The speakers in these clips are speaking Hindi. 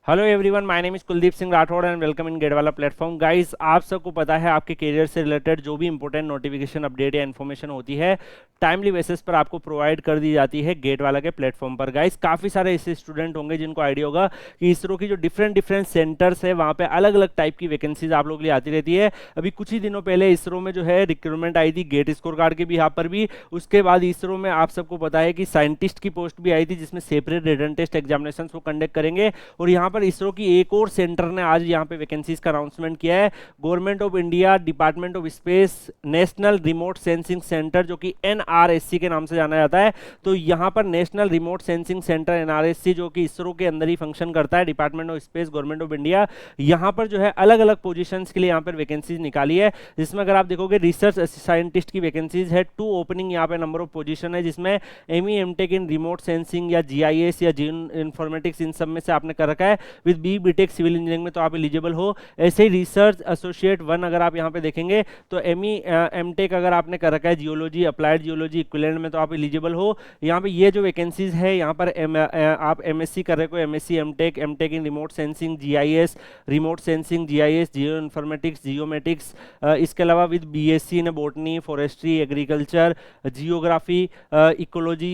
Hello everyone, my name is Kuldeep Singh Rathore and welcome in GATE वाला प्लेटफॉर्म। गाइस, आप सबको पता है आपके करियर से रिलेटेड जो भी इंपॉर्टेंट नोटिफिकेशन अपडेट या इन्फॉर्मेशन होती है टाइमली बेसिस पर आपको प्रोवाइड कर दी जाती है गेट वाला के प्लेटफॉर्म पर। गाइस, काफ़ी सारे ऐसे स्टूडेंट होंगे जिनको आइडिया होगा कि इसरो की जो डिफरेंट डिफरेंट सेंटर्स है वहाँ पे अलग अलग टाइप की वैकेंसीज आप लोग के लिए आती रहती है। अभी कुछ ही दिनों पहले इसरो में जो है रिक्रूटमेंट आई थी गेट स्कोर कार्ड के भी यहाँ पर भी। उसके बाद इसरो में आप सबको पता है कि साइंटिस्ट की पोस्ट भी आई थी जिसमें सेपरेट रिटन टेस्ट एग्जामिनेशन को कंडक्ट करेंगे। और यहाँ पर इसरो की एक और सेंटर ने आज यहाँ पे वैकेंसीज का अनाउंसमेंट किया है। Government of India department of space national remote sensing centre, जो कि एनआरएससी के नाम से जाना जाता है। तो यहाँ पर national remote sensing centre NRSC, जो कि इसरो के अंदर ही फंक्शन करता है, department of space government of India, यहाँ पर जो है अलग अलग पोजीशंस के लिए यहाँ पर वैकेंसीज निकाली है। जिसमें अगर आप देखोगे रिसर्च साइंटिस्ट की वैकेंसीज है 2 ओपनिंग यहाँ पे नंबर ऑफ पोजीशन है, जिसमें ME MTech in remote sensing या जीआईएस या जीन इन्फॉर्मेटिक्स इन सब में से आपने कर रखा है। With B BTech civil engineering में तो आप एलिजिबल हो। ऐसे ही रिसर्च एसोसिएट 1 अगर आप यहाँ पे देखेंगे तो एमई एमटेक अगर आपने कर रखा है जियोलॉजी अप्लाइड जियोलॉजी इक्विवेलेंट में तो आप एलिजिबल हो। यहाँ पे ये जो वैकेंसीज है यहाँ पर आप एमएससी कर रहे हो, MSc MTech MTech in remote sensing GIS remote sensing GIS geoinformatics geomatics, इसके अलावा with BSc in botany forestry agriculture geography ecology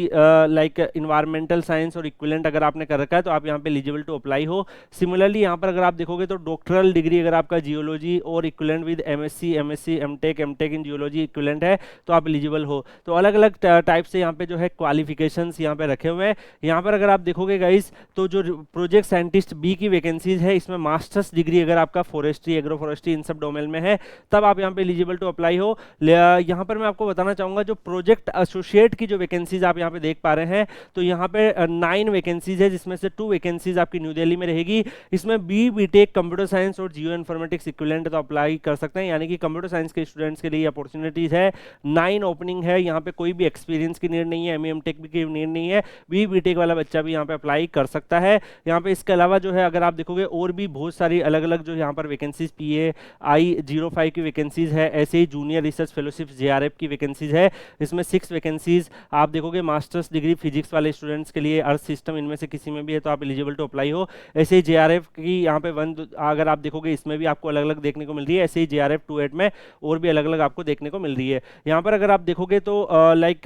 like environmental science और इक्विवेलेंट अगर आपने कर रखा है तो आप यहाँ पे एलिजिबल टू अप्लाई हो। सिमिलरली यहाँ पर अगर आप देखोगे तो डॉक्टरल डिग्री अगर आपका जियोलॉजी और equivalent with MSc MSc MTech MTech in geology equivalent है तो आप एलिजिबल हो। तो अलग अलग टाइप से यहाँ पे जो है क्वालिफिकेशंस यहाँ पे रखे हुए हैं। यहाँ पर अगर आप देखोगे गाइस तो जो प्रोजेक्ट साइंटिस्ट बी की वैकेंसीज है इसमें मास्टर्स डिग्री अगर आपका फॉरेस्ट्री एग्रो फॉरेस्ट्री इन सब डोमेन में है तब आप यहाँ पे एलिजिबल टू अप्लाई हो। यहाँ पर मैं आपको बताना चाहूंगा जो प्रोजेक्ट एसोसिएट की जो वैकेंसीज आप यहाँ पे देख पा रहे हैं तो यहाँ पे 9 वैकेंसीज है, जिसमें से 2 वैकेंसीज आपकी न्यू दिल्ली में रहेगी। इसमें बीटेक कंप्यूटर साइंस और जियो इन्फॉर्मेटिक्स इक्विवेलेंट तो अप्लाई कर सकते हैं, यानी कि कंप्यूटर साइंस के स्टूडेंट्स के लिए अपॉर्चुनिटीज है। 9 ओपनिंग है, यहाँ पे कोई भी एक्सपीरियंस की नीड नहीं है, एमई एमटेक की नीड नहीं है, बीटेक वाला बच्चा भी यहाँ पे अप्लाई कर सकता है। यहाँ पे इसके अलावा जो है अगर आप देखोगे और भी बहुत सारी अलग अलग जो यहाँ पर वैकेंसीज PAI-05 की वैकेंसीज है, ऐसे ही जूनियर रिसर्च फेलोशिप JRF की वैकेंसीज है। इसमें 6 वैकेंसीज आप देखोगे मास्टर्स डिग्री फिजिक्स वाले स्टूडेंट्स के लिए, अर्थ सिस्टम इनमें से किसी में भी है तो आप एलिजिबल टू अप्लाई हो। ऐसे ही JRF की यहाँ पे 1 अगर आप देखोगे इसमें भी आपको अलग अलग देखने को मिल रही है। ऐसे ही JRF 28 में और भी अलग अलग आपको देखने को मिल रही है। यहाँ पर अगर आप देखोगे तो लाइक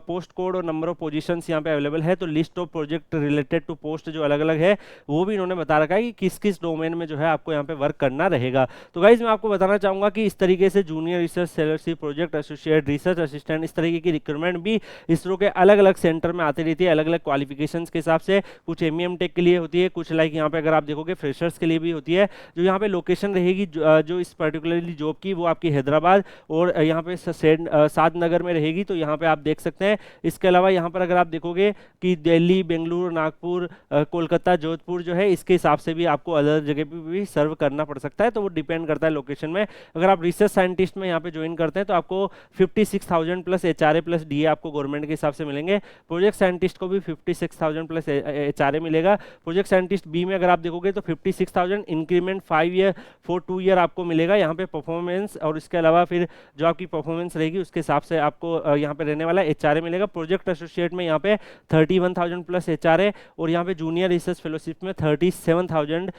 पोस्ट कोड और नंबर ऑफ पोजीशंस यहाँ पे अवेलेबल है। तो list of project related to post जो अलग अलग है वो भी इन्होंने बता रखा है कि किस किस डोमेन में जो है आपको यहाँ पे वर्क करना रहेगा। तो गाइज मैं आपको बताना चाहूंगा कि इस तरीके से junior research fellowship project associate research assistant इस तरीके की रिक्रूटमेंट भी इसरो के अलग अलग सेंटर में आती रहती है अलग अलग क्वालिफिकेशंस के हिसाब से। कुछ एमईएम टेक के लिए होती है, कुछ लाइक यहाँ पे अगर आप देखोगे फ्रेशर्स के लिए भी होती है। जो यहाँ पे लोकेशन रहेगी जो इस पर्टिकुलरली जॉब की वो आपकी हैदराबाद और यहाँ पे साद नगर में रहेगी, तो यहाँ पे आप देख सकते हैं। इसके अलावा यहाँ पर अगर आप देखोगे कि दिल्ली बेंगलुरु नागपुर कोलकाता जोधपुर जो है इसके हिसाब से भी आपको अलग जगह पे भी सर्व करना पड़ सकता है, तो वो डिपेंड करता है लोकेशन में। अगर आप रिसर्च साइंटिस्ट में यहाँ पे ज्वाइन करते हैं तो आपको 56,000 प्लस HRA प्लस DA आपको गवर्नमेंट के हिसाब से मिलेंगे। प्रोजेक्ट साइंटिस्ट को भी 56,000 प्लस HRA मिलेगा। प्रोजेक्ट साइंटिस्ट बी में अगर आप देखोगे तो 56,000 इंक्रीमेंट 5 ईयर फॉर 2 ईयर आपको मिलेगा यहाँ पे परफॉर्मेंस, और इसके अलावा फिर जो आपकी परफॉर्मेंस रहेगी उसके हिसाब से आपको यहाँ पे रहने वाला HRA मिलेगा। प्रोजेक्ट एसोसिएट में यहाँ पे 31,000 प्लस HRA और यहाँ पे जूनियर रिसर्च फेलोशिप में 37,000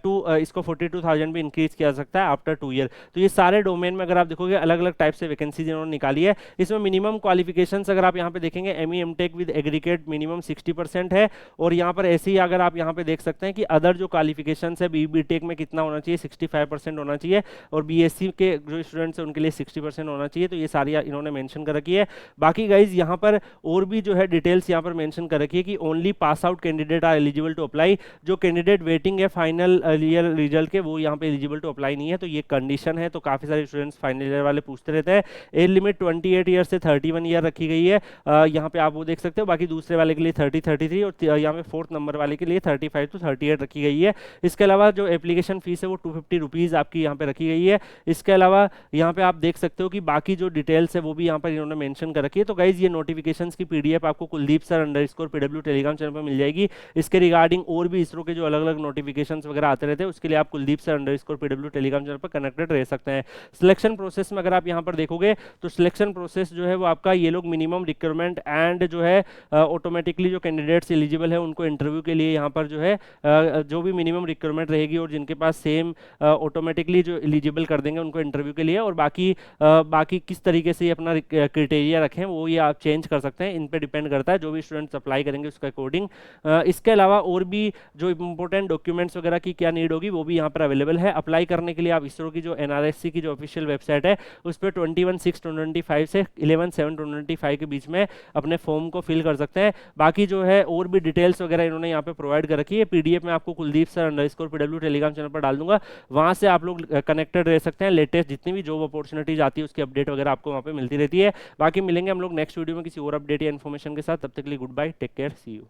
टू इसको 42,000 भी इंक्रीज किया जा सकता है आफ्टर 2 ईयर। तो ये सारे डोमेन में अगर आप देखोगे अलग अलग टाइप से वैकेंसीज इन्होंने निकाली है। इसमें मिनिमम क्वालिफिकेशंस अगर आप यहाँ पे देखेंगे ME MTech with aggregate minimum 60% है, और यहाँ पर ऐसे ही अगर आप यहाँ पे देख सकते हैं कि अदर जो क्वालिफिकेशंस है बीटेक में कितना होना चाहिए 65% होना चाहिए, और बीएससी के जो स्टूडेंट्स हैं उनके लिए 60% होना चाहिए। तो ये सारी इन्होंने मेंशन कर रखी है। बाकी गाइज यहाँ पर और भी जो है डिटेल्स यहाँ पर मेंशन कर रखी है कि only pass out candidate are eligible to apply. जो कैंडिडेट वेटिंग है फाइनल ईयर रिजल्ट के वो यहाँ पे एलिजिबल टू अप्लाई नहीं है, तो ये कंडीशन है। तो काफी सारे स्टूडेंट्स फाइनल ईयर वाले पूछते रहते हैं। एज लिमिट 28 ईयर से 31 ईयर रखी गई है। यहाँ पे आप वो देख सकते हो। बाकी दूसरे वाले के लिए 30-33 और यहाँ पे 4th नंबर वाले के लिए 35 to 38 रखी गई है। इसके अलावा जो एप्लीकेशन फीस है वो 250 रुपीज़ आपकी यहाँ पे रखी गई है। इसके अलावा यहाँ पे आप देख सकते हो कि बाकी जो डिटेल्स है वो भी यहाँ पर इन्होंने मेंशन कर रखी है। तो गाइज ये नोटिफिकेशंस की PDF आपको Kuldeep sir _PW Telegram channel पर मिल जाएगी। इसके रिगार्डिंग और भी इसरो के जो अलग अलग नोटिफिकेशंस वगैरह आते रहते हैं उसके लिए आप Kuldeep sir _PW Telegram channel पर कनेक्टेड रह सकते हैं। सिलेक्शन प्रोसेस में अगर आप यहाँ पर देखोगे तो सिलेक्शन प्रोसेस जो है वो आपका ये लोग मिनिमम रिक्वायरमेंट एंड जो है ऑटोमेटिकली जो कैंडिडेट्स एलिजिबल है उनको इंटरव्यू के लिए यहाँ पर जो है जो भी मिनिमम रिक्वायरमेंट रहेगी और जिनके पास सेम ऑटोमेटिकली जो एलिजिबल कर देंगे उनको इंटरव्यू के लिए। और बाकी किस तरीके से ये अपना क्राइटेरिया रखें वो ये आप चेंज कर सकते हैं, इन पे डिपेंड करता है, जो भी स्टूडेंट्स अप्लाई करेंगे उसके अकॉर्डिंग। इसके अलावा और भी जो इंपॉर्टेंट डॉक्यूमेंट्स वगैरह की क्या नीड होगी वो भी यहाँ पर अवेलेबल है। अप्लाई करने के लिए आप इसरो की जो एनआरएससी की जो ऑफिशियल वेबसाइट है उस पर 21/6/2025 से 11/7/2025 के बीच में अपने फॉर्म को फिल कर सकते हैं। बाकी जो है और भी डिटेल्स वगैरह इन्होंने यहाँ पे प्रोवाइड कर रखी है, पीडीएफ में आपको Kuldeep sir _PW Telegram channel पर डाल दूंगा, वहां से आप लोग कनेक्टेड रह सकते हैं। लेटेस्ट जितनी भी जॉब अपॉर्चुनिटीज आती है उसकी अपडेट वगैरह आपको वहाँ पे मिलती रहती है। बाकी मिलेंगे हम लोग नेक्स्ट वीडियो में किसी और अपडेट या इन्फॉर्मेशन के साथ, तब तक के लिए good bye, take care, see you.